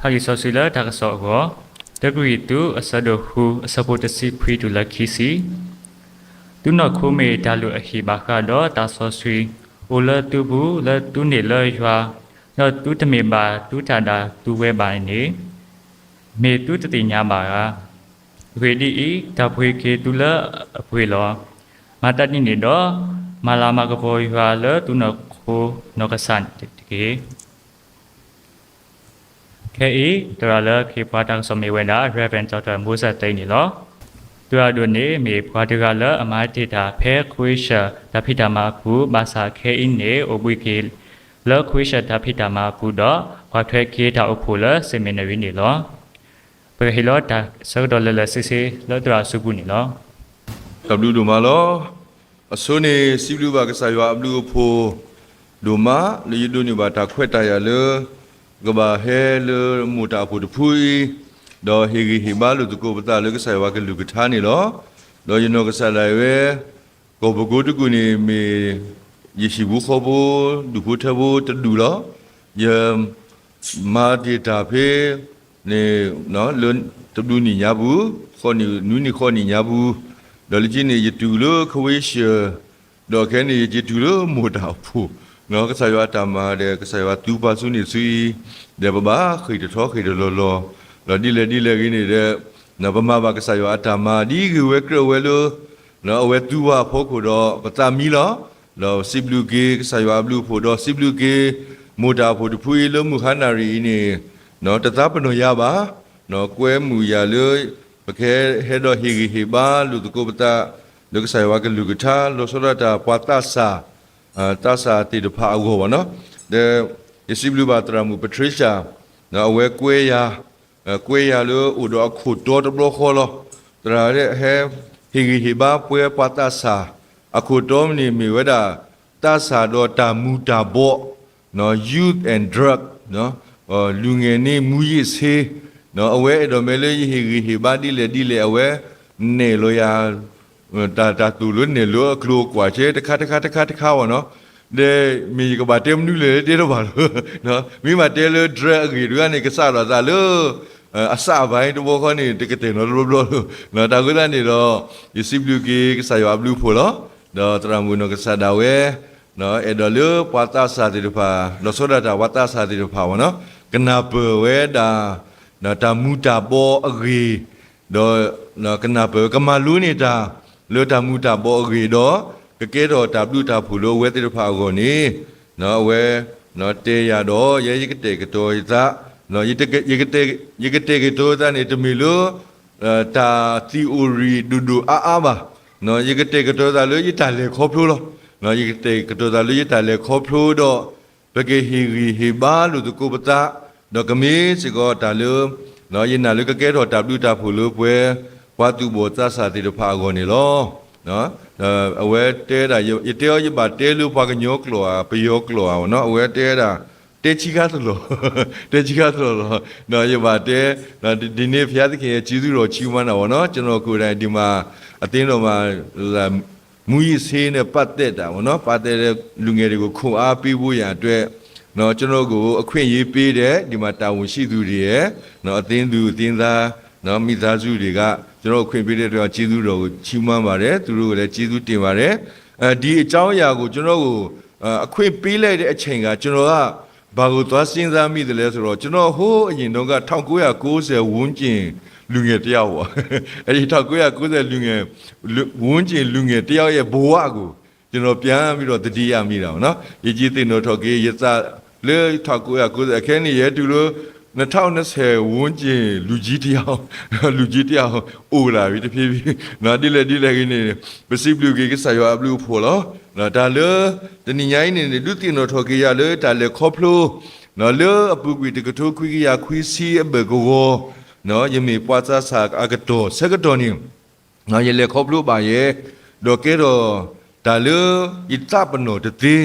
Hagi sosila takasogo. Dagritu asadohu asapotasi pri tu lakisi. Tu nak kome dalu ahibaka do tasosui. Ula tubu la tu ne la yua. No tu temeba tu tada tu weba ini. Me tu tetinya bara. Wedi I tapui ke tu la apui lo. Mata ni do malama kapo yua la tu nak ko nokasan tiki. Ke terala ke padang somewena Reverend Dr. Musa Tainilo. Tua duni mi padagala amati da pe kuisha da pitama pu basa ke ini obuki le kuisha da pitama pu do patwe ke da opula seminary ni lo. Perhilo da sagdola sisi le tua subu ni lo. Ablu duma lo. Asone siblu ba kasaywa ablu po duma le yudu ni ba ta khweta ya le gaba he le muta pu pui do higi hibalu tu ko bata le kasai wa ke lu ka ni lo do yino ka sa lai we ko bu ko tu ku ni me yishi bu kho bu du ko the bu tu du lo ye ma ti ta phe ne no lun tu du ni nya bu kho ni nu ni kho ni nya bu do le ji ni ye tu lo khwe she do ke ni ye tu lo mu ta pu no ka sa wa ta ma de ka sa wa tu pa su ni sui de ba ba khi de tho khi de lo lo di le gini de na ba ma ba ka sa yo atama di ki we kro we lo no we tu wa pho ko do pa ta mi lo lo siblu ke ka sa yo ablu pho do siblu ke mo ta pho de phui lo mu khana ri ni no ta ta pa no ya ba no kwe mu ya le pa ke he do hi hi ba lu ko pa ta lo ka sa yo ka lu ka tha lo so da ta pa ta sa ti de pha go ba no de siblu ba tra mu Patricia no we kwe ya quê ya lu u do khu to to blo kho lo tra de he hi ba pwe pa ta sa akhu to ni mi weda ta sa do ta mu ta bo no youth and drug no lu nge ni mu yi se no awe do me le hi ba di le awe ne lo ya ta tu lu ne lo klo kwa che ta kha wa no de mi ko ba tem nu le de do ba no mi ma de le drug gi du ni ka sa lo sa lo asa bai to bo kho ni te ke te no lo no ta ko da ni do siblu ki ka sa yo ablu pho lo do tra mu no ka sa da we no e do le pa ta sa ti do pha lo so da ta wa ta sa ti do pha wa no kana pe we da na ta mu ta bo agi do no kana pe ka ma lu ni ta le ta mu ta bo agi do ka ke do ta blu ta phu lo we ti do pha ko ni no we no te ya do ye yi ke te ke to ta no yikete ke to ta ni tmi lo ta theory du a ba no yikete ke to ta lo yita le kho phlo lo no yikete ke to ta lo yita le kho phlo do pe ke hi ba lu tu ko pata do kami si ko ta lo no yina lo ke do ta blu ta phu lo pwe wa tu bo ta sa ti do pha go ni lo no awe te da yite yo ba te lu pha ka nyo klo a pe yo klo a no awe te da te chi ka lo no ye ba te no di ne phya thkin ye ji su ro chi wan da no chano ko dai di ma atin do ma mu yi se ne pat tet da no pat tet lu nge de ko khu a pi bu ya atwe no chano ko a khwin yi pe de di ma ta won shi tu de ye no atin du tin da no mi da su de ka chano khwin pe de do ji su ro chi wan ba de tu ro ko le ji su tin ba de di a chaung ya ko chano ko a khwin pe lai de a chain ka chano kaဘာကိုသွားစဉ်းစားမိတယ်လဲဆိုတော့ကျွန်တော်ဟိုးအရင်တုန်းက1990ဝန်းကျင်လူငယ်တယောက်ပေါ့အဲဒီ1990လူငယ်ဝန်းကျင်လူငယ်တယောက်ရဲ့ဘဝကိုကျွန်တော်ပြန်ပြီးတော့တတိယမိတာပေါ့နော်ရည်ကြီးတင်တော်ထော်ကေရစလေ1990အခန်းကြီးရဲ့တူလို့2020ဝန်းကျင်လူကြီးတယောက်အိုလာပြီတဖြည်းဖြည်းနော်ဒီလေခင်းနေပစိပလူကေကဆာယောအဘလူဖို့လောနော်ဒါလေတနင်္ဂနွေနေ့လူတင်တော်ထော်ကေရလေဒါလေခေါဖလိုနော်လေအပူကွီတကထိုးခွီရခွီစီအဘကိုနော်ယမေပွားစားစာအကတော်စကတော်နေနော်ရလေခေါဖလိုပါရဲ့ဒေါ်ကေတော့ဒါလေဣတပနောတတိ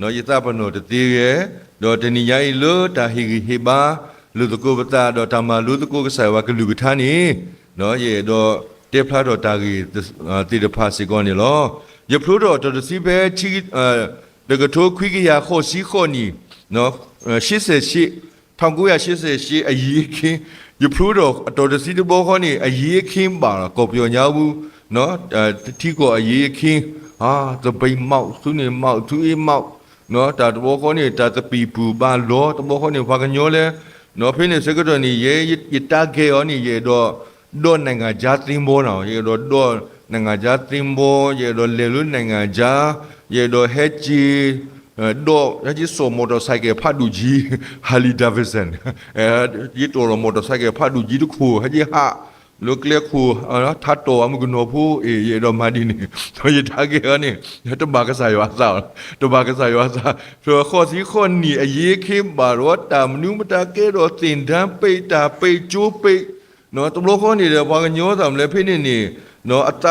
နော်ဣတပနောတတိရဲ့ဒေါ်တနင်္ဂနွေလေဒါဟိဘာလူတကိုပတာတော့တမလူတကိုကဆာဝကလူကထာနီနော်ရေတော့တေဖလာတော့တာကြီးတိတဖာစီကောနေလောရဖလို့တော့တစီပဲချီတကထိုးခွိကရခေါ်စီခေါ်နီနော်88 1988အရေးခင်းရဖရူတော့အတော်တစီတဘောခေါနေအရေးခင်းပါကောပြောညာဘူးနော်တီကိုအရေးခင်းဟာသပိမောက်သူနေမောက်သူအေးမောက်နော်တာတဘောခေါနေတာတပီပူပါလောတဘောခေါနေဘာကညောလဲနော်ဖိနေစကတော်နေရေရတာကေောနေရေတော့နိုင်ငံဂျာတင်ဘောနော်ရေတော့နိုင်ငံဂျာတင်ဘောရေတော့လေလူနိုင်ငံဂျာရေတော့ဟက်ဂျီတော့ရကြီးဆိုမော်တော်ဆိုင်ကယ်ဖတ်သူကြီးဟာလီဒါဗစ်ဆန်ဒီတော်မော်တော်ဆိုင်ကယ်ဖတ်သူကြီးတခုဟကြီးဟာလုကလေခုထတ်တော်အမကနောဖို့ရေတော့မာဒီနေတော့ရထားကေကနေတဘာကစားရွာစားတဘာကစားရွာစားဆိုခေါ်စီခေါ်နီအရေးခင်းပါတော့တာမနုမတာကဲတော့တင်တန်းပိတ်တာပိတ်ကျိုးပိတ်နော်တဘလို့ခေါ်နေတယ်ဘာကညောဆောင်လဲဖိနေနော်အတ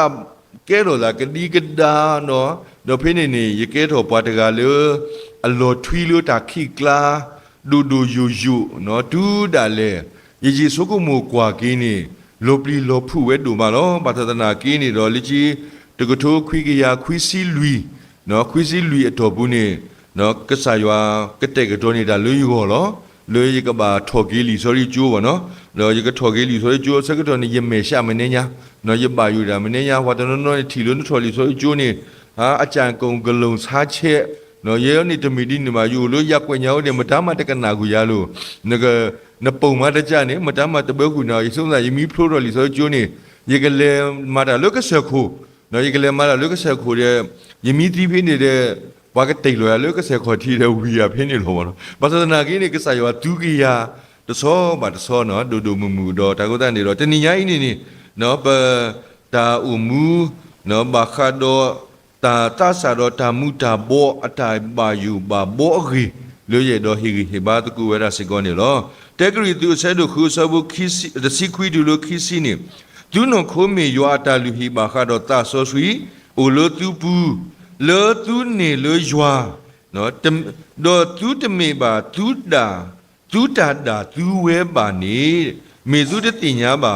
ကဲတော့လာကဒီကဒါနော်တော့ဖိနေရကဲတော့ပွားတကလေအလောထွီလို့တာခိကလာဒူယူနော်ဒူးတာလေရကြီးစုကမှုကွာကင်းနေလောပလီလောဖူဝဲဒူမာနော်ဘာသာနာကင်းနေတော့လကြီးတကထိုးခွိကရခွိစီလူနော်ခွိစီလူအတော်ဘူးနေနော်ကဆာရွာကတဲ့ကတော့နေတာလူယူကောလောလူရကဘာထော်ကီလီ sorry ကျိုးပါနော်တော့ရကထော်ကီလီ sorry ကျိုးစကတော့နေရမေရှာမနေညာနော်ရပါယူတာမနေညာဝါတနော်ထီလုံးထော်လီ sorry ကျိုးနေဟာအကြံကုံဂလုံစားချက်နော်ရေယောနေတမီဒီနေမှာယူလို့ရက်ွက်ညာဦးတယ်မတမ်းမတကနာကူရလို့ငကနပုံမတကြနေမတမ်းမတပွဲကူနော်ရေဆုံးစာယမီဖလိုတော်လီဆိုကျိုးနေရေကလေးမာတာလုကဆက်ခုနော်ရေကလေးမာတာလုကဆက်ခုတဲ့ယမီတီးဖိနေတဲ့ဘာကတိတ်လောရလုကဆက်ခေါ်ထီတဲ့ဝီရဖိနေလို့မနော်ဘာသာနာကိနေကစားရောဒုကိယာတဆောပါတဆောနော်ဒူမူတော့တာကုတ်နေတော့တဏိညာဤနေနော်ပတာဥမူနော်ဘာခါတော့တာဆာတော့တာမူတာဘောအတိုင်ပါယူပါဘောရီလွရတော့ဟီဘာတကူဝရစကောနေလောတက်ကရီသူဆဲတို့ခုဆဘခီစီတစီခွီဒူလိုခီစီနေဒူနိုခိုမေယောတာလူဟီဘာခါတော့တာဆောဆွီအိုလိုတူပူလောတူနေလောယွာနော်တော့သူတမေပါသူတာသူဝဲပါနေမေသူတတင်ညာပါ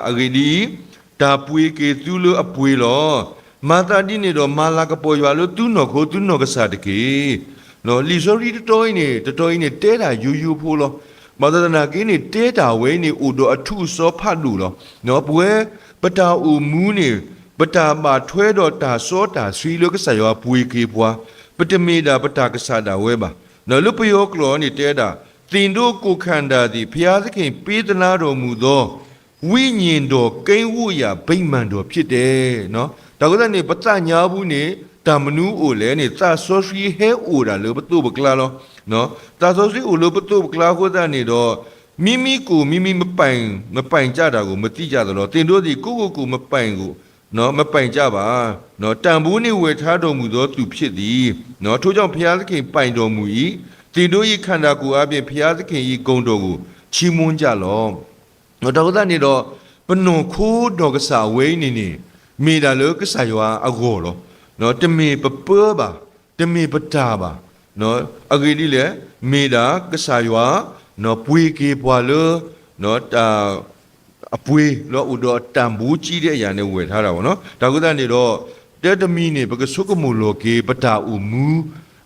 အဂီဒီတာပွေကေသူလိုအပွေလောမာတာဒီနေတော့မာလာကပေါ်ရွာလို့သူ့နော်ခိုသူ့နော်ကစားတကေနော်လီဆိုရီတော်င်းနေတဲတာယူဖို့လောမာတာနာကင်းနေတဲတာဝဲနေဥတော်အထုစောဖတ်လူလောနော်ပွဲပတာဥမူးနေပတာမာထွဲတော့တာစောတာဆွီလို့ကစားရွာပွေကေပွားပတမေတာပတာကစားတာဝဲပါနော်လူပယောကလောနေတဲတာတင်တို့ကိုခန္ဓာသည်ဘုရားသခင်ပေးသနာတော်မူသောဝိညာဉ်တော်ကိန်းဝတ်ရာဗိမာန်တော်ဖြစ်တယ်နော်ဒါကလည်းပတညာဘူးနေတာမနူးအိုလဲနေသာဆောစီဟဲအိုတာလို့ပတူပကလာလောနော်သာဆောစီအိုလို့ပတူပကလာကိုတာနေတော့မိကိုမပိုင်ကြတာကိုမတိကြသလိုတင်တို့ဒီကိုမပိုင်ကိုနော်မပိုင်ကြပါနော်တန်ဘူးနေဝေထားတော်မူသောသူဖြစ်သည်နော်ထို့ကြောင့်ဘုရားသခင်ပိုင်တော်မူ၏တင်တို့ဤခန္ဓာကိုယ်အပြင်ဘုရားသခင်ဤဂုဏ်တော်ကိုချီးမွမ်းကြလောနော်တော်ကနေတော့ပနုံခိုးတော်ကစားဝဲနေမိတာလို့ကစားရွာအကောလောနော်တမေပပပါတမေပတာပါနော်အဂီဒီလေမိတာကစားရွာနော်ပွေကေပွာလို့နော်တာအပွေလောဥတော်တန်ဘူးကြီးတဲ့အရာနဲ့ဝယ်ထားတာပေါ့နော်ဒါကုသနေတော့တဲတမီနေပကဆုကမူလောကေပတာဥမူ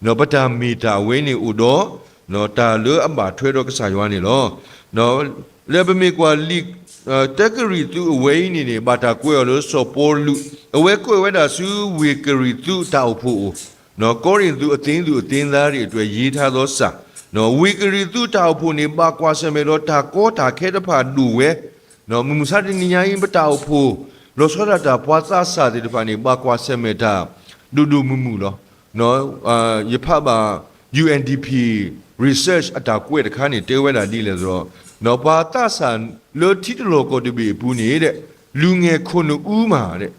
နော်ပတာမီတာဝဲနေဥတော်နော်တာလို့အပါထွဲတော့ကစားရွာနေလောနော်လေပမေကွာလိတက်ကရီသူအဝဲနေဘာတာကွဲလို့စောပေါ်လူအဝဲကွဲဝဲတာစုဝေကရီသူတောက်ဖို့နော်ကောရင်သူအသင်းသားတွေအတွက်ရေးထားသောစာနော်ဝေကရီသူတောက်ဖို့နေပါကွာဆမေတော့တာကောတာခဲတဖာလူဝဲနော်မူစာတင်ညာရင်ပတောက်ဖို့လောစောရတာပွားစားစာတဲ့တဖာနေပါကွာဆမေတာဒူမူလောနော်ရဖပါ UNDP research အတာကွဲတခါနေတဲဝဲတာဒီလေဆိုတော့နော်ဘာတာဆန်လောတိတလောကိုတပြီဘူးနေတဲ့လူငယ်ခုနှစ်ဦးမှာတဲ့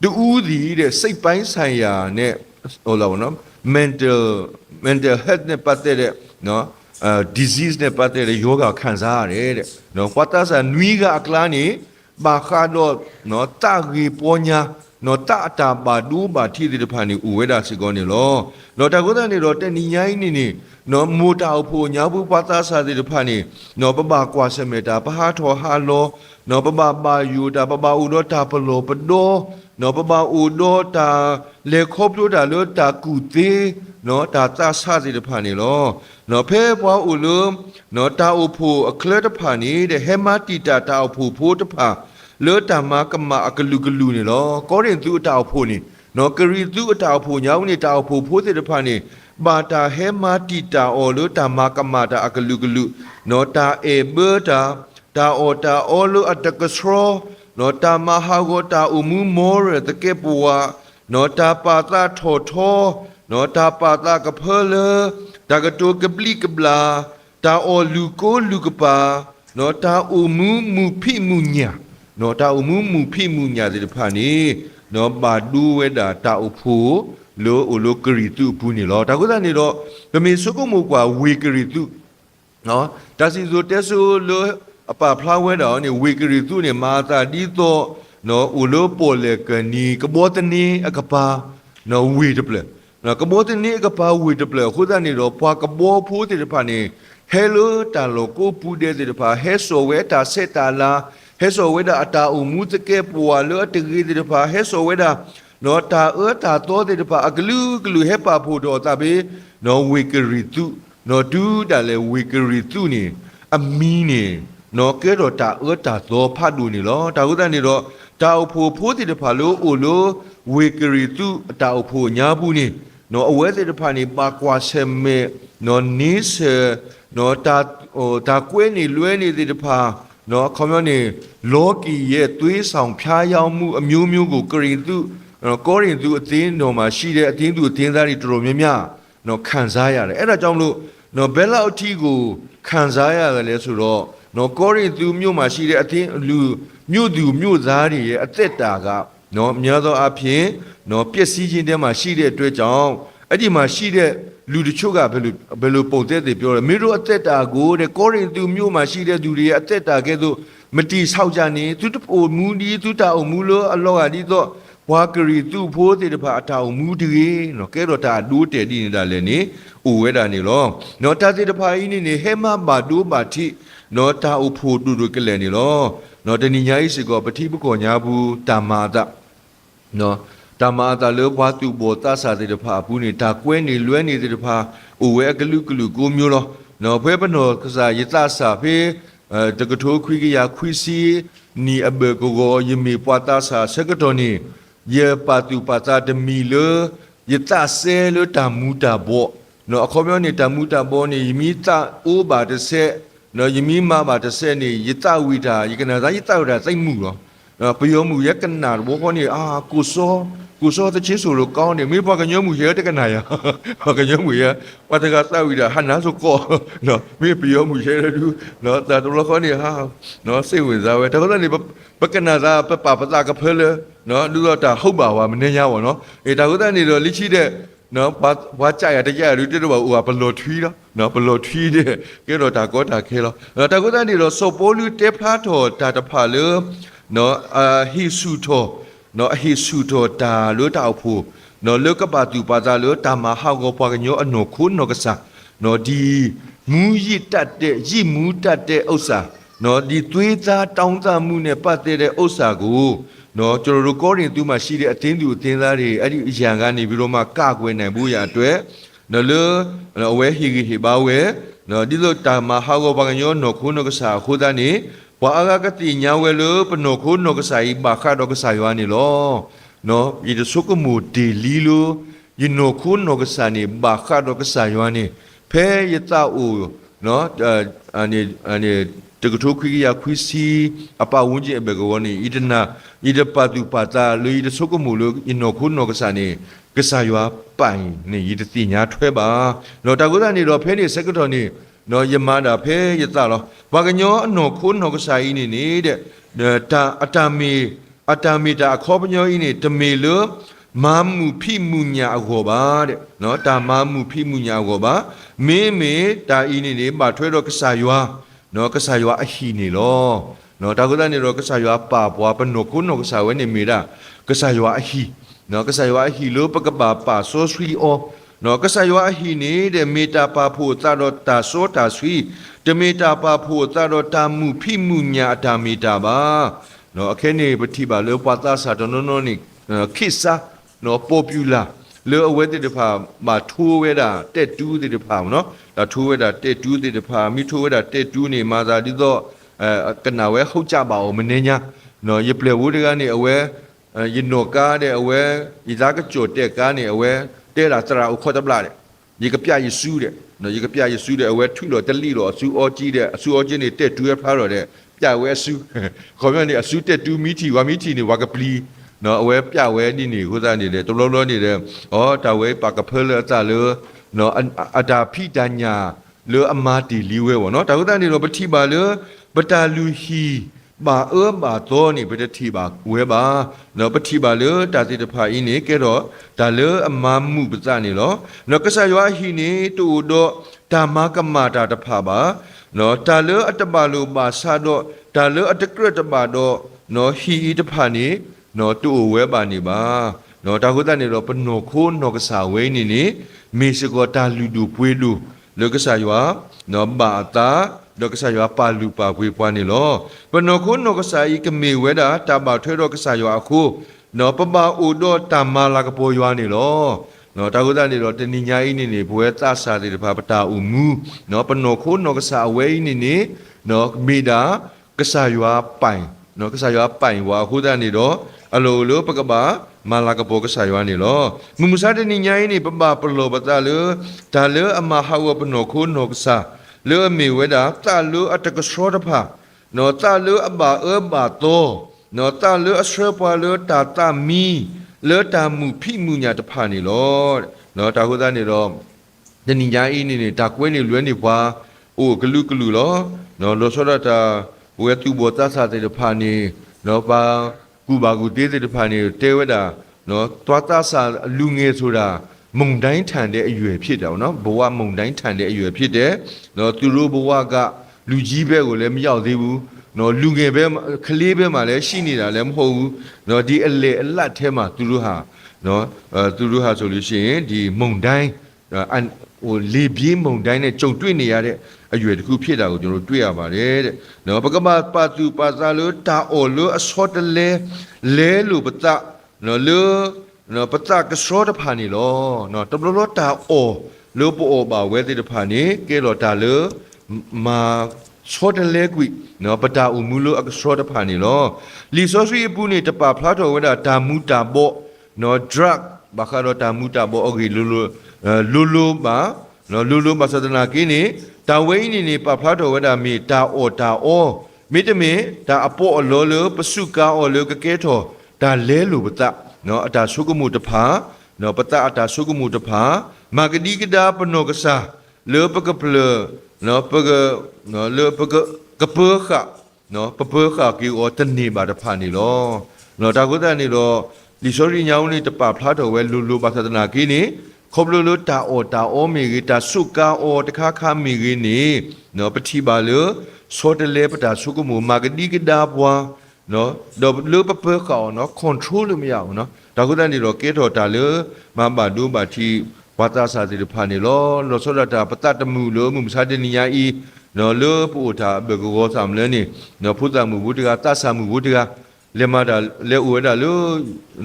တူဦးစီတဲ့စိတ်ပိုင်းဆိုင်ရာနဲ့ဟိုလာနော် mental health နဲ့ပတ်သက်တဲ့နော်disease နဲ့ပတ်သက်တဲ့ယောဂခံစားရတယ်တဲ့နော်ဘာတာဆန်နွီးကအကလာနေဘာခါတော့နော်တာရီပေါ်ညာနော်တာပါဒူးပါထီတဲ့ဖာနေဥဝဲတာစီကောနေလောနော်တကုသနေတော့တဏိညာနေ နော်မူတာဖို့ညာဘူးပါတာစာတိတဖာနေနော်ပပကွာစမေတာပဟာထောဟာလောနော်ပပပါယူတာပပဥဒောတာပလောပဒောနော်ပပဥဒောတာလေခေါပလို့တာလို့တာကူသေးနော်တာတာစာတိတဖာနေလောနော်ဖဲပွားဥလုံးနော်တာအဖို့အခလတဖာနေတဲ့ဟေမာတီတာတာအဖို့ဖို့တဖာလောတာမကမအကလူကလူနေလောကောရင်သူအတာအဖို့နေနော်ကရီသူအတာအဖို့ညာဦးနေတာအဖို့ဖို့တိတဖာနေဘာတာဟေမာတီတာအော်လို့တာမကမတာအကလူကလူနော်တာအေဘေတာတာအော်တာအော်လို့အတကစရောနော်တာမဟာဂောတာဥမှုမောရတကေပဝါနော်တာပါတာထောထောနော်တာပါတာကဖလတာကတိုကပလီကဘလာတာအော်လူကိုလူကပါနော်တာဥမှုမူဖိမှုညာနော်တာဥမှုမူဖိမှုညာဒီဖာနေနော်ဘာဒူဝဲတာတာဥဖို့လောအိုလိုကရီတုပူနေလောဒါကုသနေတော့ဂမေစုကုမှုကွာဝေကရီတုနော်ဒါစီဆိုတက်ဆူလောအပဖလာဝဲတော်နေဝေကရီတုနေမာတာဒီတော့နော်အိုလိုပေါ်လေကနီကဘောတနီအကပါနော်ဝေတပလနော်ကဘောတနီအကပါဝေတပလခုသနေတော့ပွားကဘောဖိုးတဲ့ဖာနေဟဲလိုတာလိုကိုပူတဲ့ဖာဟဲဆိုဝဲတာဆက်တာလာဟဲဆိုဝဲတာအတာအမှုတကဲပွာလောတကြီးတဲ့ဖာဟဲဆိုဝဲတာနော်တာတာတော်တဲ့ပါအကလူကလူဟဲပါဖို့တော့တဘေနော်ဝေကရီတုနော်ဒူးတာလေဝေကရီတုနေအမီးနေနော်ကဲတော့တာတာတော်ဖတ်လို့နေလောတာဟုတ်တယ်တော့တာအဖို့ဖိုးတဲ့ဖာလို့အိုလို့ဝေကရီတုတာအဖို့ညာဘူးနေနော်အဝဲတဲ့ဖာနေပါကွာဆဲမဲနော်နီးစနော်တာကွဲနေလွဲနေတဲ့ဖာနော်ခေါမျိုးနေလောကီရဲ့သွေးဆောင်ဖျားယောင်းမှုအမျိုးမျိုးကိုကရီတုကောရင်သူအသင်းတော်မှာရှိတဲ့အသင်းသူအသင်းသားတွေတော်တော်များများနော်ခံစားရတယ်အဲ့ဒါကြောင့်မလို့နော်ဘယ်လောက်အထိကိုခံစားရတယ်လဲဆိုတော့နော်ကောရင်သူမြို့မှာရှိတဲ့အသင်းလူမြို့သူမြို့သားတွေရဲ့အသက်တာကနော်များသောအားဖြင့်နော်ပျက်စီးခြင်းတဲမှာရှိတဲ့အတွက်ကြောင့်အဲ့ဒီမှာရှိတဲ့လူတချို့ကဘယ်လိုပုံသက်တွေပြောတယ်မင်းတို့အသက်တာကိုတဲ့ကောရင်သူမြို့မှာရှိတဲ့သူတွေရဲ့အသက်တာကဲ့သို့မတီဆောက်ကြနေသူတအိုမူဒီသူတာအိုမူလို့အလောကဒီတော့ဝါကရီသူဖိုးတဲ့တဖာအထောင်မူတကြီးနော်ကဲတော့တာဒိုးတယ်ဒီနေတာလည်းနေဥဝဲတာနေလောနော်တာတဲ့တဖာကြီးနေဟဲမဘာဒိုးပါတိနော်တာဥဖို့တူတူကလည်းနေလောနော်တဏိညာဤစီကောပတိပကောညာဘူးတာမာတနော်တာမာတလောဘွားသူဘောတဆာတဲ့တဖာဘူးနေတာကွဲနေလွဲနေတဲ့တဖာဥဝဲကလူကလူကိုမျိုးလောနော်ဖဲပနောကစားယတဆာဖေတကထိုးခွိကရခွိစီနီအဘေကိုကိုယမေပွားတဆာစကတော်နီယေပါတူပါတာတမီလေယတဆဲလတမူတာဘောနော်အခေါ်ပြောနေတမူတာဘောနေယမိတာအိုးပါတဆက်နော်ယမိမပါတဆက်နေယတဝိတာယကနာသာယတဝိတာစိတ်မှုရောနော်ပယောမှုယကနာဘောခေါ်နေကိုစောတချင်းဆိုလို့ကောင်းတယ်မိဘကညောမှုရဲတကနာရကညောမှုရဝတကသဝိတာဟနာဆိုကောနော်မိပယောမှုရဲတူနော်တာတော်ခေါ်နေနော်စိတ်ဝင်စားပဲတကယ်လည်းပကနာသာပပတာကဖဲလေနော်လူတော့တာဟုတ်ပါဝါမနေ냐ပါနော်ဒါကုသနေတော့လိချိတဲ့နော်ဘာကြရတကြရလူတက်တော့ဘလော်ထွီးတော့နော်ဘလော်ထွီးတဲ့ကဲတော့တာကောတာခဲလောတာကုသနေတော့စောပိုလူတေဖလာတော်တာတဖာလေနော်ဟီဆူတော်နော်ဟီဆူတော်တာလို့တောက်ဖို့နော်လောကပါတူပါသာလို့တာမဟောက်ကိုပွားကညောအနော်ခုနော်ကစားနော်ဒီမူရစ်တတ်တဲ့ရစ်မူတတ်တဲ့ဥစ္စာနော်ဒီသွေးသားတောင်းတမှုနဲ့ပတ်သက်တဲ့ဥစ္စာကိုနော်ကျွန်တော်တို့ကောရင်သူမှရှိတဲ့အသင်းသူအသင်းသားတွေအဲ့ဒီအရန်ကနေပြီးတော့မှကကွယ်နိုင်ဖို့ရအတွက်နော်လေအဝဲဟီဟီဘာဝဲနော်ဒီလိုတာမဟောက်ကိုပွားကညောနော်ခုနော်ကစားခိုးသားနေဝါအကကတိညာဝဲလို့ပနောခုနောကဆိုင်ဘာခါတော့ကဆိုင်ဝါနေလောနော်ဒီစုကမှုဒီလီလိုယနောခုနောကဆိုင်နေဘာခါတော့ကဆိုင်ဝါနေဖဲယတာအိုနော်အနေတကထိုးခွိကရခွိစီအပဝန်းကျင်အဘေကောနေဣဒနာဣဒပတုပတာလူဣဒစုကမှုလို့ယနောခုနောကဆိုင်နေကဆိုင်ဝါပိုင်နေဣဒတိညာထွဲပါနော်တကုသနေတော့ဖဲနေစကတော်နေနော်ယမတာဖဲယတလောဘာကညောအနော်ခိုးနော်ကဆိုင်နေနေတဲ့တာအတမီတာခေါ်ပညောဤနေတမေလမာမှုဖိမှုညာအခေါ်ပါတဲ့နော်တာမာမှုဖိမှုညာအခေါ်ပါမင်းမေတာဤနေမထွဲတော့ကဆိုင်ရွာနော်ကဆိုင်ရွာအဟီနေလောနော်တာကုသနေတော့ကဆိုင်ရွာပါပွားပနောခိုးနော်ကဆိုင်ဝဲနေမိတာကဆိုင်ရွာအဟီနော်ကဆိုင်ရွာအဟီလို့ပကပါပါဆိုဆွီအော နော်ကဆာယောအဟိနေတဲ့မေတ္တာပါဖို့သတော့တာစောတာဆွီတမေတ္တာပါဖို့သတော့တာမှုဖိမှုညာတာမေတ္တာပါနော်အခက်နေပတိပါလောပတာစာတနောနောနိခိစာနော်ပေါ်ပူလာလောအဝဲတဲ့တဖာမှာထိုးဝဲတာတက်တူးတဲ့တဖာနော်ဒါထိုးဝဲတာတက်တူးတဲ့တဖာမိထိုးဝဲတာတက်တူးနေမှာသာဒီတော့ကနာဝဲဟုတ်ကြပါအောင်မနေညာနော်ရပလေဝူတကနေအဝဲယနောကားတဲ့အဝဲဤသားကကြိုတက်ကားနေအဝဲတဲတာစရာဥခေါ်တပလာတဲ့ရေကပြယေစုတဲ့နော်ရေကပြယေစုတဲ့အဝဲထုလို့တလိလို့အဆူအောကြီးတဲ့အဆူအောကြီးနေတက်တူးရဖားတော့တဲ့ပြဝဲအဆူခေါ်ပြနေအဆူတက်တူးမိတီဝါမိတီနေဝါကပလီနော်အဝဲပြဝဲနေဟိုသားနေတယ်တလုံးလုံးနေတယ်ဩတာဝဲပါကဖဲလအတလေနော်အတာဖိတညာလေအမာတီလီဝဲပေါ့နော်တာဟိုသားနေတော့ပတိပါလေပတာလူဟီဘာဘာတော့နေပတတိပါဝဲပါနော်ပတိပါလေတာတိတဖာအင်းနေကဲတော့ဒါလေအမမှုပစနေလောနော်ကဆာယောဟီနေတူတော့ဓမ္မကမ္မာတာတဖာပါနော်တာလေအတပါလိုပါဆာတော့ဒါလေအတကရတပါတော့နော်ဟီတဖာနေနော်တူဝဲပါနေပါနော်တာခုတနေတော့ပနောခိုးနော်ကဆာဝဲနေနေမေစကောတာလူဒူပွေးလူလေကဆာယောနော်ဘာတာလောကဆာယောပါလူပါပွေးပွားနေလောပနောခိုးနောကဆာဤကမေဝဲတာတပါထွဲတော့ကဆာယောအခုနော်ပပအိုတော့တမလာကပေါ်ရွာနေလောနော်တာကုသနေတော့တဏိညာဤနေဘွဲသစာတိတပါပတာဥမူနော်ပနောခိုးနောကဆာအဝဲဤနေနော်မိတာကဆာယောပိုင်နော်ကဆာယောပိုင်ဝါခုသနေတော့အလိုလိုပကပါမာလာကပေါ်ကဆာယောနေလောမမစာတဏိညာဤနေပပပလောပတာလေဒါလေအမဟာဝပနောခိုးနောကဆာလေအမေဝဲတာတာလူအတကစောတဖာနော်တာလူအဘာဘာတောနော်တာလူအဆွဲပွားလူတာတာမီလေတာမှုဖိမှုညာတဖာနေလောနော်တာခုသားနေတော့တဏိညာအေးနေတာကွဲနေလွဲနေပွားအိုဂလူဂလူလောနော်လောစောတာဝဲသူဘောတဆာတဲ့တဖာနေနော်ပါကူပါကူတေးတဲ့တဖာနေတဲဝဲတာနော်သွားတဆာလူငယ်ဆိုတာမုံတိုင်းထန်တဲ့အရွယ်ဖြစ်တယ်နော်ဘဝမုံတိုင်းထန်တဲ့အရွယ်ဖြစ်တယ်နော်သူတို့ဘဝကလူကြီးဘက်ကိုလည်းမရောက်သေးဘူးနော်လူငယ်ဘက်ကလေးဘက်မှာလည်းရှိနေတာလည်းမဟုတ်ဘူးနော်ဒီအလေအလတ်ထဲမှာသူတို့ဟာနော်သူတို့ဟာဆိုလို့ရှိရင်ဒီမုံတိုင်းဟိုလေပြေးမုံတိုင်းနဲ့ကြုံတွေ့နေရတဲ့အရွယ်တစ်ခုဖြစ်တာကိုကျွန်တော်တွေ့ရပါတယ်တဲ့နော်ပကမပါသူပါစာလို့တာအော်လို့အစောတလဲလို့ပတနော်လို့နော်ပတကစောတဖာနေလောနော်တဘလတာအော်လို့ပေါ်ပါဝဲတဲ့တဖာနေကဲတော့တာလေမာစောတလဲကွိနော်ပတာဥမူလို့အကစောတဖာနေလောလီစောစီပူနေတပါဖလာတော်ဝဲတာတာမူတာဘောနော် drug ဘာခါတော့တာမူတာဘောโอเคလူပါနော်လူပါသဒနာကင်းနေတာဝဲနေပါဖလာတော်ဝဲတာမီတာအော်မိတမေဒါအပေါ်အလောလပစုကာအော်လကကဲတော်ဒါလဲလို့ပတနော်အတာဆုကမှုတဖာနော်ပတအတာဆုကမှုတဖာမာဂဒီကဒါပနောကဆာလေပကပလနော်ပကနော်လေပကကပခနော်ပပခကီအောတနေပါတဖာနေလောနော်တာကုတနေတော့ဒီစောရီညောင်းလေးတပဖလားတော်ဝဲလူပါသဒနာကီနေခေါပလူတာအောမီဂီတာဆုကာအောတခါခါမီဂီနေနော်ပတိပါလေစောတလေပတာဆုကမှုမာဂဒီကဒါဘွာနော်တော့လူပပကောနော် control လို့မရဘူးနော်ဒါကုတနေတော့ကဲတော်တာလေမဘာဒူဘာတီဝါတာစာတိဖာနေလောစောတာပတတမှုလို့မှုမစာတနိယာဤနော်လေပူတာဘေကောဆမ်လဲနေနော်ဖုဒမှုဝုတကတဆမှုဝုတကလေမတာလေဥဝဒါလို့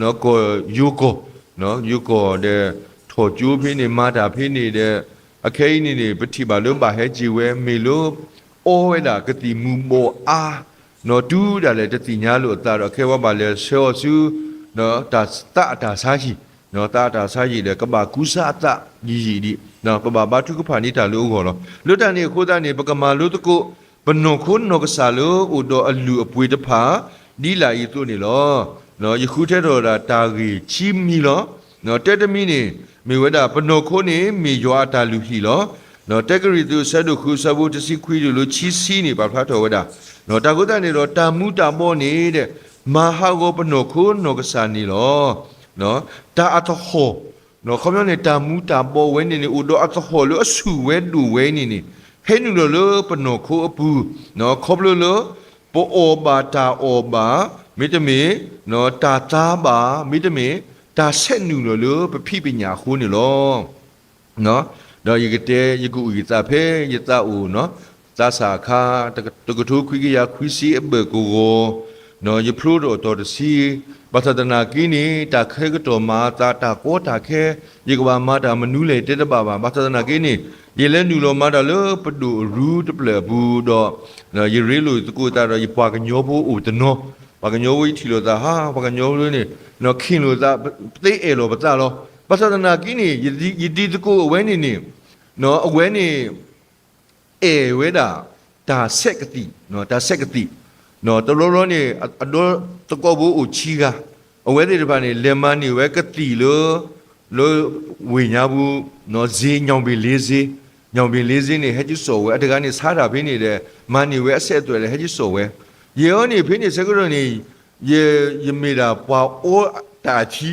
နော်ကိုယူကိုတဲ့ထောကျူးဖိနေမာတာဖိနေတဲ့အခဲနေပတိပါလို့ပါဟဲကြည်ဝဲမေလို့အိုးဝဲတာကတိမူမောအားနော်တူးတယ်လေတတိညာလို့အတာတော့ခဲဝပါလေရှောစုနော်တာစာရှိနော်တာစာရှိလေကဘာကုစာတကြီးဒီနော်ပပဘာတုကဖာနေတာလို့ခေါ်တော့လွတ်တန်နေခိုးတန်နေပကမာလို့တကုဘနုံခုနောကဆာလို့ဥတော်အလူအပွေတဖာဒီလာဤသူနေလောနော်ယခုထဲတော်တာကြီးချီမီလောနော်တက်တမီနေမေဝဒပနုံခုနေမေရွာတာလူဟီလောနော်တက်ကရီသူဆက်တို့ခုဆဘုတစီခွီလို့ချီစီနေပါဖလားတော်ဝဒနော်တာကုတနေတော့တာမူတာမောနေတဲ့မဟာဂောပနုံခုနောကဆာနေလောနော်တာအတဟောနော်ခမနေတာမူတာဘောဝဲနေဥတော်အတဟောလို့အဆူဝဲဒူဝဲနေဟဲနူလို့ပနုံခုအပူနော်ခေါပလို့ပိုအိုဘာတာအိုဘာမိတမေနော်တာသားပါမိတမေတာဆက်နူလို့ပဖိပညာခိုးနေလော နော်တော့ယကတဲ့ယကုယတာဖေယတာဦးနော်သာစာခါတကထုခွိကရခွိစီအဘကိုနော်ယဖလို့တော်တစီဘာသာတနာကင်းနေတာခဲကတော်မာတာကောတာခဲယေကဘာမာတာမနူးလေတက်တပါဘာသာတနာကင်းနေယေလဲနူလောမာတာလပဒူရူတပလဘူးတော့နော်ယေရီလိုတကူတာတော့ယပွားကညောဘူးဦးတနောဘာကညောဝိထီလို့သာဟာဘာကညောလို့နေနော်ခင်လို့သာသိအဲလို့ပတာလို့ဘာသာတနာကင်းနေယဒီတကူအဝဲနေနော်အဝဲနေအဲဝဲတာဒါဆက်ကတိနော်ဒါဆက်ကတိနော်တလောလောနေအတော်တကောဘူးဦးချီကအဝဲတွေတပါနေလေမန်းနေဝဲကတိလို့ဝိညာဘူးနော်ဈေးညောင်ပင်လေးဈေးညောင်ပင်လေးဈေးနေဟဲ့ကျစောဝဲအတကနေစားတာဖိနေတဲ့မန်းနေဝဲအဆက်အသွယ်လေဟဲ့ကျစောဝဲရေရောနေဖိနေစကရောနေရေမေတာပွာအိုးတာချီ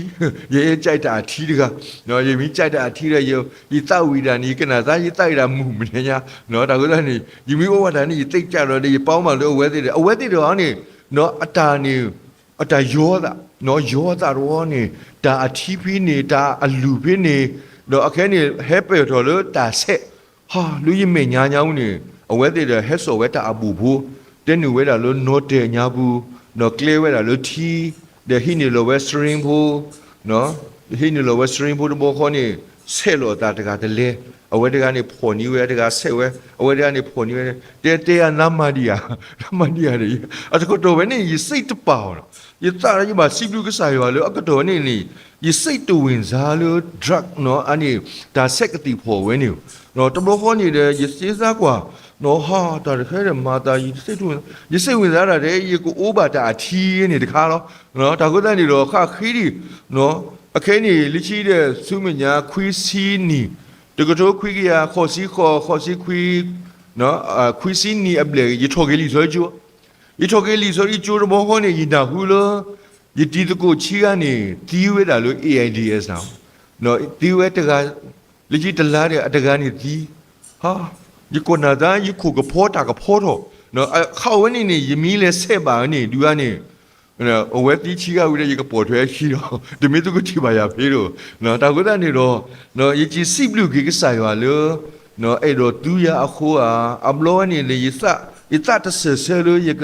ရေကြိုက်တာချီတကနော်ရေမီကြိုက်တာချီတဲ့ရေတောက်ဝီတာနီကနာသားရေတိုက်တာမူမနေညာနော်ဒါကလည်းနေရေမီဝဝတာနီတိတ်ကြတော့ဒီပေါင်းမှလို့အဝဲသေးတယ်အဝဲသေးတော့အောင်နေနော်အတာနေအတာယောတာနော်ယောတာရောနေတာအထီးဖိနေတာအလူဖိနေနော်အခဲနေဟဲပေတော်လို့တာဆက်ဟာလူရမေညာညာဦးနေအဝဲသေးတယ်ဟဲဆော်ဝဲတာအပူဘူးတဲ့နူဝဲတာလို့နော်တဲ့ညာဘူးနော်ကလေဝဲတာလို့ထီthe hini lo western po no hini lo western po bo kho ni se lo ta daga de le awe daga ni pho ni we daga se we awe daga ni pho ni we te ya namadiya de a ko to we ni yi sai to pa lo yi ta yi ba si blu ka sa yo lo a ko to ni yi sai to win za lo drug no ani da se ka ti pho we ni no to bo kho ni de yi se za kwaနော်ဟာတာခဲတဲ့မာတာကြီးစိတ်တွင်းရစိတ်ဝင်စားတာတဲ့ရေကိုအိုးပါတာအထီးနေတခါတော့နော်ဒါကုသနေတော့ခခီးဒီနော်အခဲနေလိချီတဲ့စုမညာခွီးစီနီတကတိုးခွီးကရခေါ်စီခွီးနော်ခွီးစီနီအပလေရထော်ကလေးဆိုကြရထော်ကလေးဆိုရကျိုးဘောခေါနေရတာဟူလို့ရတီတကိုချီကနေတီးဝဲတာလို့ AIDS အောင်နော်တီးဝဲတကလိချီတလားတဲ့အတကားနေတီးဟာယကိုနာဒါယခုကဖောတာကဖောတော့နော်ခေါဝနေနေယမီလဲဆက်ပါနေသူကနေနော်အဝဲတီးချီကဝိရယကပေါ်ထွဲရှိတော့ဒီမေတုကတိပါရဖေးတော့နော်တာကုဒနေတော့နော်ယကြီးစိဘလူကေကဆာရွာလို့နော်အဲ့တော့သူရအခုအဘလောနေလေယစယတတဆဆလို့ယက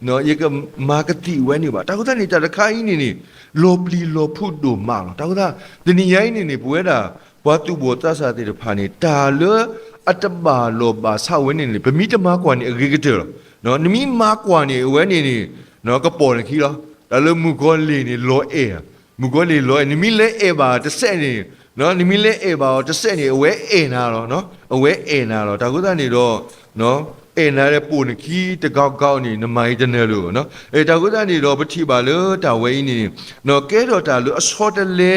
နော်ယကမာကတိဝဲနေပါတာကုဒနေတခါင်းနေလောပလီလောဖုတို့မောင်တာကုဒဒီနေရိုင်းနေပွဲတာဘာသူဘောတဆာတဲ့ဖာနေတာလို့အတဘာလောဘာဆဝင်းနေဗမီတမကွာနေအဂေကတဲ့နော်နမီမကွာနေဝဲနေနော်ကပေါ်နေခီတော့ဒါလို့မူကောလေးနေလောအဲမူကောလေးလောနမီလဲအဲပါတစ်ဆက်နေနော်နမီလဲအဲပါတစ်ဆက်နေအဝဲအဲနာတော့နော်အဝဲအဲနာတော့ဒါကုသနေတော့နော်အဲနာတဲ့ပုံနေခီတကောက်ကောက်နေနမိုင်းတဲ့လို့နော်အဲဒါကုသနေတော့ပတိပါလို့တာဝဲနေနော်ကဲတော့တာလို့အစောတလဲ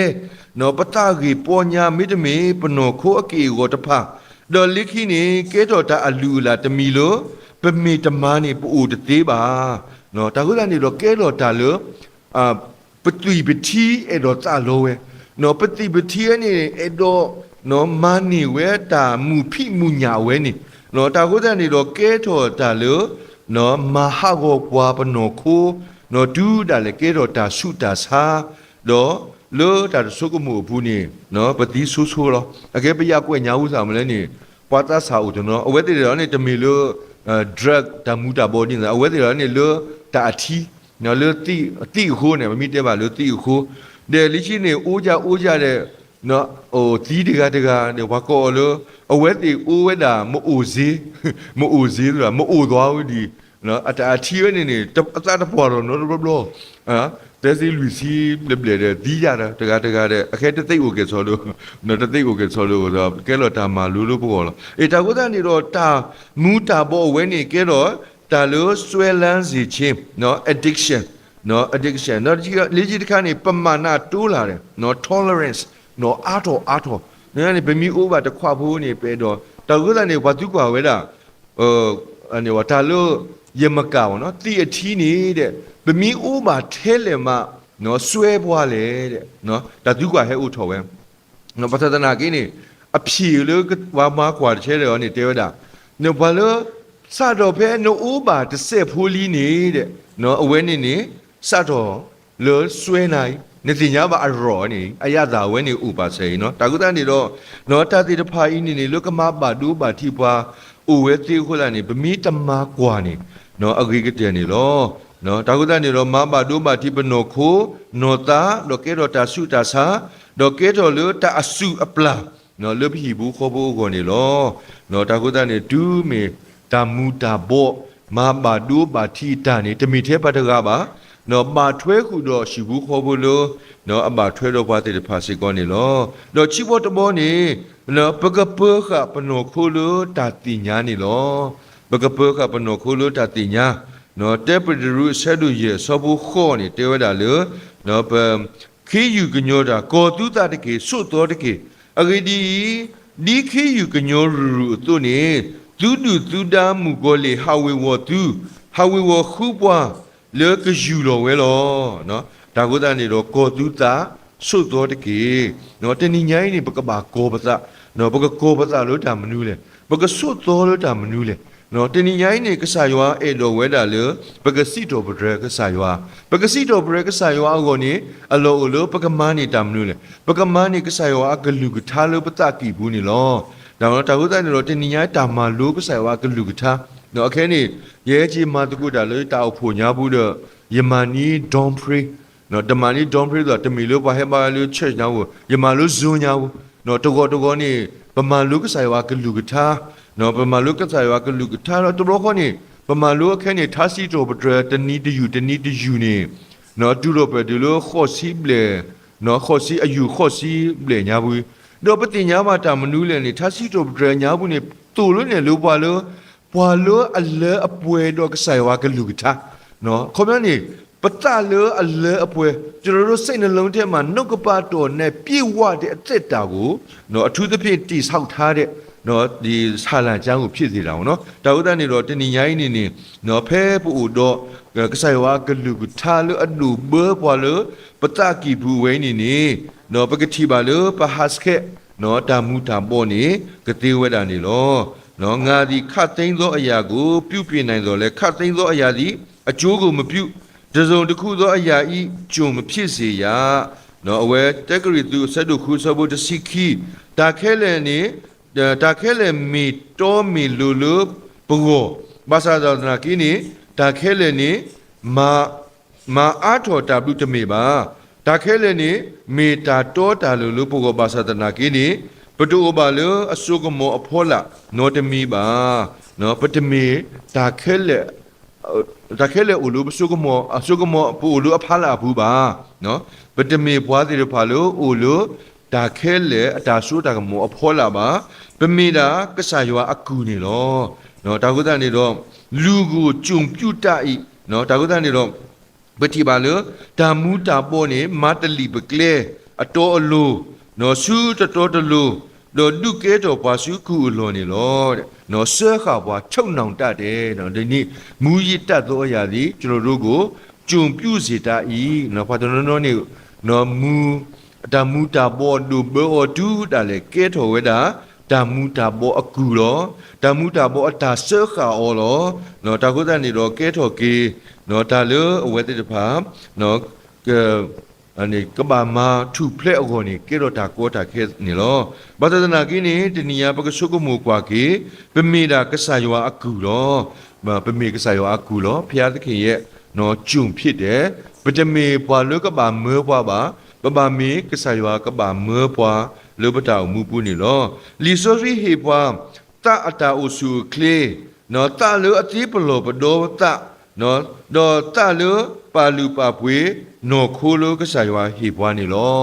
နော်ပတာကြီးပေါ်ညာမိတမေပနောခိုးအကေကိုတဖာဒေါ်လိခိနေကဲတော်တာအလူလာတမီလို့ပမေတမနေပူတသေးပါနော်တာခုကနေတော့ကဲတော်တာလို့ပတိပတိအဲ့တော့တာလို့ဝဲနော်ပတိပတိနေအဲ့တော့နော်မနီဝဲတာမူဖိမူညာဝဲနေနော်တာခုကနေတော့ကဲတော်တာလို့နော်မဟာကိုပွားပနောခိုနော်ဒူးတာလေကဲတော်တာဆုတာစာတော့လို့တာဆုကမှုဘူးနေနော်ပတိဆူဆူတော့အကဲပရကွညာဥစားမလဲနေပွားတာစာဦးနော်အဝဲတေတော့နေတမီလို့drug တမူတာဘောဒီအဝဲတေတော့နေလို့တာအထီးနော်လို့တိခိုးနေမမိတဲ့ပါလို့တိခိုးတဲ့လိချိနေအိုးကြတဲ့နော်ဟိုတီးတကနေဝါကောလို့အဝဲတေအိုးဝဲတာမအိုဈေးဆိုတာမအိုသွားဘူးဒီနော်အထီးဝဲနေအသားတပေါ်တော့နော်ဘလောတဲစီလူစီလေဒီရတာတကတဲ့အခဲတသိကိုကဲဆိုလို့နော်တသိကိုကဲဆိုလို့ဆိုကဲတော့တာမာလူပေါ်လို့အေတာကိုကနေတော့တာမူတာပေါ်ဝဲနေကဲတော့တာလို့ဆွဲလန်းစီချင်းနော် addiction နော်ဒီလေကြီးတခါနေပမာဏတိုးလာတယ်နော် tolerance နော်အားတော်နေဗမီ over တခွဖိုးနေပဲတော့တာကိုကနေဘာသူကွာဝဲတာအနေဝတာလို့ယမကောနော်တိအထီးနေတဲ့ဗမီအိုးမှာထဲလေမနော်ဆွဲပွားလေတဲ့နော်ဒါသူကဟဲဥထော်ပဲနော်ပသဒနာကိနေအဖြေလို့ဝါမကွာချဲတယ်ရောနေတဲဝတာနော်ဘာလို့စတော့ဖဲနော်အိုးပါတစ်ဆက်ဖိုးလီနေတဲ့နော်အဝဲနေစတော့လို့ဆွဲနိုင် နေတင်ညာပါအရောနေအရသာဝဲနေဥပါစေနော်တာကုတန်နေတော့နော်တာတိတဖာဤနေလုကမပါဒူပါတိပွားဥဝဲတိခုလာနေဗမီတမကွာနေနော်အဂိကတဲ့နေလောနော်တာကုတန်နေတော့မပါဒူပါတိပနောခိုနောတာလောကေရောတာစုတာစာလောကေတော်လူတာအစုအပလာနော်လုပြီဘူးခေါ်ဘူးကိုနေလောနော်တာကုတန်နေဒူးမေတာမူတာဘောမပါဒူပါတိတာနေတမီသေးပတ်တကားပါနော်ပါထွဲခုတော့ရှိဘူးခေါ်ဘူးလို့နော်အပါထွဲတော့ပါတဲ့ဖာစီကောနေလောတော့ချိဘောတဘောနေနော်ပကပခပနောခိုလို့တာတိညာနေလောပကပခပနောခိုလို့တာတိညာနော်တေပဒရုဆဲလူရဲ့စဘူးခေါ်နေတဲဝတာလေနော်ပခေယူကညောတာကောတုတတကေစွတ်တော်တကေအဂိဒီခေယူကညောရူသူနေသူသူတာမူကိုလေဟာဝေဝသူဟာဝေဝခုပွားလေကယူလောဝဲလောနော်ဒါကုတန်နေတော့ကောတုတာစွတ်တော်တကေနော်တဏိညာနေပကပါကောပစနော်ပကကောပစလို့တာမနူးလေပကစွတ်တော်လို့တာမနူးလေနော်တဏိညာနေကဆာယောအဲ့တော်ဝဲတာလေပကစီတော်ပဒရကဆာယောပကစီတော်ပဒရကဆာယောအကောနေအလောအလောပကမနေတာမနူးလေပကမနေကဆာယောအကလူကထားလို့ပတကီဘူးနေလောဒါတော့တာကုတန်နေတော့တဏိညာတာမလို့ကဆာယောအကလူကထားနော်အခဲနေရဲကြီးမတကုတာလေတာအဖို့ညာဘူးတော့ယမနီဒွန်ဖရီနော်တမနီဒွန်ဖရီတော့တမီလို့ပါဟဲပါလို့ချက်ညာဘူးယမလို့ဇွန်ညာဘူးနော်တကောနေပမာလုကဆာယောအကလူကထားနော်ပမာလုကဆာယောကလူကထားတော့တော်ခေါနေပမာလုအခဲနေထားစီတော်ပဒရတနီတယူနေနော်တူတော့ပဲဒီလိုခေါ်စီဘလေနော်ခေါ်စီအယူခေါ်စီဘလေညာဘူးတော့ပတိညာမတာမနူးလေနေထားစီတော်ပဒရညာဘူးနေတူလို့နေလို့ပွာလို့အလဲအပွဲတော့ကဆာယောကလူကထားနော်ခေါမနေပတလောအလဲအပွဲကျွန်တော်တို့စိတ်နှလုံးထဲမှာနှုတ်ကပတော်နဲ့ပြည့်ဝတဲ့အသက်တာကိုနော်အထူးသဖြင့်တိဆောက်ထားတဲ့နော်ဒီဆာလံကျမ်းကိုဖြစ်စေတာနော်တာဝတ္တနေတော့တဏိညာကြီးနေနော်ဖဲပူတော့ကဆာယောကလူကထားလို့အလူဘေးပွာလို့ပတကီဘူးဝဲနေနော်ပကတိပါလို့ပဟတ်ခဲနော်တာမူတာပေါ်နေကတိဝဲတာနေလောနော်ငါဒီခတ်သိမ်းသောအရာကိုပြုပြင်နိုင်တော်လဲခတ်သိမ်းသောအရာသည်အကျိုးကိုမပြုတစုံတစ်ခုသောအရာဤကြုံမဖြစ်စေရနော်အဝဲတက်ကရီသူဆက်တို့ခုစဘုတစီခီတာခဲလေနေတာခဲလေမီတော်မီလူလူပကိုဘာသာတော်နာကင်းနေတာခဲလေနေမာအားတော်တာပြုတမေပါတာခဲလေနေမေတာတော်တာလူလူပကိုဘာသာတော်နာကင်းနေပတူဘာလအစုကမောအဖောလာနောတမီပါနော်ပတမီတာခဲလေဥလူပစုကမောအစုကမောပူလူအဖလာဘူးပါနော်ပတမီဘွားစီရဖာလို့ဥလူတာခဲလေအတာဆုတာကမောအဖောလာပါပမီတာကဆာယောအကူနေလောနော်တာကုတန်နေတော့လူကိုကြုံပြုတ်တဤနော်တာကုတန်နေတော့ပတိပါလို့တာမူတာပေါ်နေမတလီပကလေအတော်အလိုနော်ဆူတော်တလူတော့ဒုကဲတော်ပါစုကူလွန်နေလောတဲ့နော်ဆဲခါပွားချုပ်နှောင်တတ်တယ်နော်ဒီနေ့မူရစ်တတ်သောအရာသည်ကျွန်တော်တို့ကိုကြုံပြုစေတတ်၏နော်ဘာတော်နော်နေနော်မူတာဘောဒုဘောဒူတာလေကဲတော်ဝဲတာတာမူတာဘောအကူလောတာမူတာဘောအတာဆဲခါအော်လောနော်တာကုတန်နေတော့ကဲတော်ကေနော်တာလေအဝဲတဲ့ဖာနော်အနေကဘာမထုဖလက်အခေါ်နေကေတော့တာကောတာခဲနေလောဘာသာနာကိနေတဏိယပကဆုကမူကွာကေပမေတာကဆာယောအကူလောပမေကဆာယောအကူလောဖျားသခင်ရဲ့နော်ဂျုံဖြစ်တယ်ပတမေပွားလို့ကဘာမေပွားပါပပမေကဆာယောကဘာမေပွားလို့ပတောင်မူပူနေလောလီဆိုရီဟေပွားတာအတာအဆုကလေနော်တာလို့အတိပလောပဒောတာနော်တော့တာလို့ပါလူပါပွေနော်ခိုးလို့ကဆာယောဟေပွားနေလော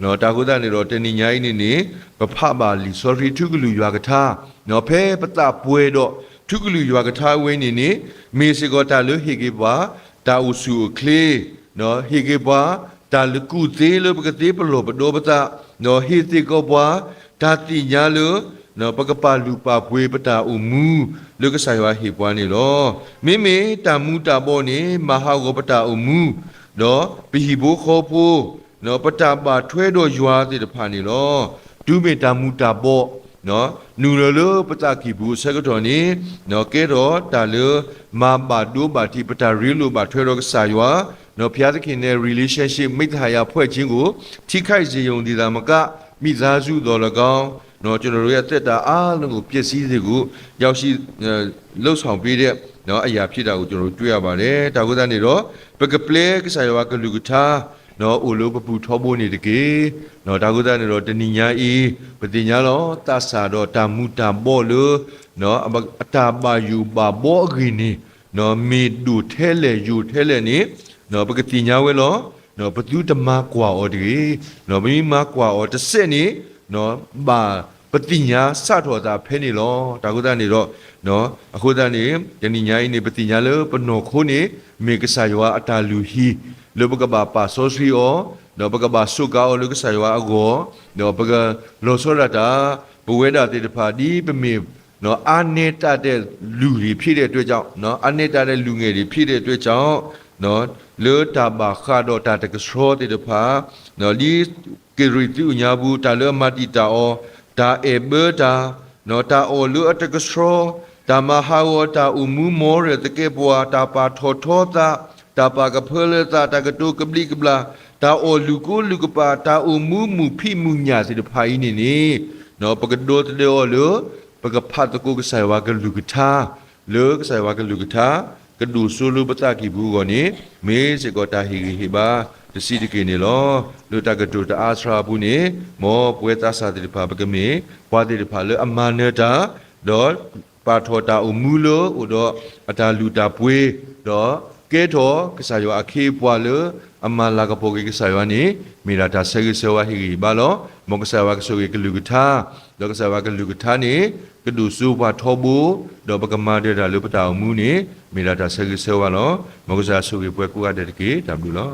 နော်တာကုတနေတော့တဏိညာကြီးနေပဖပါလီဆိုရီထုကလူရွာကထားနော်ဖဲပတပွဲတော့ထုကလူရွာကထားဝင်းနေမေစီကောတာလို့ဟေကေပွားတာအဆုကလေနော်ဟေကေပွားတာလကုသေးလို့ပကတိပလောပဒောပတာနော်ဟေတိကောပွားတာတိညာလို့နော်ပကပလူပါပွေပတာဥမူလုကဆာယောဟေပွားနေလောမိမိတာမူတာပေါ်နေမဟာကောပတာဥမူနော်ဘီဘိုခေါ်ဖို့နော်ပတာပါထွဲတော့ရွာတဲ့တဖာနေလောဒုမေတာမူတာပေါ်နော်နူရလပတာကီဘူးဆကတော်နေနော်ကဲတော့တာလမပါဒိုပါတိပတာရီလိုပါထွဲတော့ကဆာယောန နော်ဖျားသခင်နဲ့ relationship မိသားရဖွဲ့ခြင်းကိုထိခိုက်စေုံဒီသာမကမိသားစုတော်၎င်းနော်ကျွန်တော်တို့ရဲ့တက်တာအားလုံးကိုပျက်စီးစေကိုရောက်ရှိလှုပ်ဆောင်ပေးတဲ့နော်အရာဖြစ်တာကိုကျွန်တော်တို့တွေ့ရပါတယ်တာကုသနေတော့ပကပလေကစားရွာကလူကထားနော်အိုလိုပပူထောဖို့နေတကေနော်တာကုသနေတော့တဏိညာဤပတိညာလောတဆာတော့တာမူတာဘောလို့နော်အတာပါယူပါဘောဂီနီနော်မေဒူထဲလေယူထဲလေနေနော်ပကတိညာဝဲလောနော်ဘသူတမကွာအော်ဒီနော်မိမကွာအော်တစ်စက်နေနော်ဘာပတိညာစထောတာဖဲနေလောတာကုသနေတော့နော်အခုတန်းနေတဏိညာဤနေပတိညာလောပနောခိုးနေမေကဆာယောအတာလူဟီလောဘကဘာပါဆိုစီအောနော်ဘကဘာဆုကောလောကဆာယောအကောနော်ဘကလောစောရတာဘဝေဒတေတဖာဒီပမေနော်အာနေတာတဲ့လူတွေဖြစ်တဲ့အတွက်ကြောင့်နော်အာနေတာတဲ့လူငယ်တွေဖြစ်တဲ့အတွက်ကြောင့်နော်လေတာဘာခါတော့တာတကစောတေတဖာနော်ဒီကေရီတူညာဘူးတာလေမတီတာအောဒါအေဘတာနော်တာအောလူအတကစောတာမဟာဝတာဥမူမောရတကေပွာတာပါထောထောတာတာပါကဖလတာတကတုကပလီကပလာတာအောလူကိုလူကပါတာဥမူမူဖိမူညာစေတဖာဤနေနော်ပကဒိုတလေအောလူပကဖတ်တကုကဆိုင်ဝါကလူကထားလေကဆိုင်ဝါကလူကထားကဒူဆူလူပတကီဘူးကောနေမေစေကောတာဟီဟီဘာတစီတကေနေလောလူတကဒူတအာသရာဘူးနေမောပွဲတာစာတိဖာပကမေဘွာတိဖာလေအမနတာဒေါ်ပါထောတာအမူလောဥဒေါ်အတာလူတာပွေဒေါ်ကဲထောကစားယောအခေပွာလေအမလာကပိုကေကစားယောနေမိရာတာဆေကဆေဝဟီဘာလောမောကစားဝါကဆိုကေကလူကထားဒေါ်ကစားဝါကလူကထားနေကဒုစုဘထောဘူဒေါ်ပကမာဒေတာလူပတာအမူနေမိရာတာဆေကဆေဝါလောမောကစားဆိုကေပွဲကူရတဲ့ကေတဘလူလော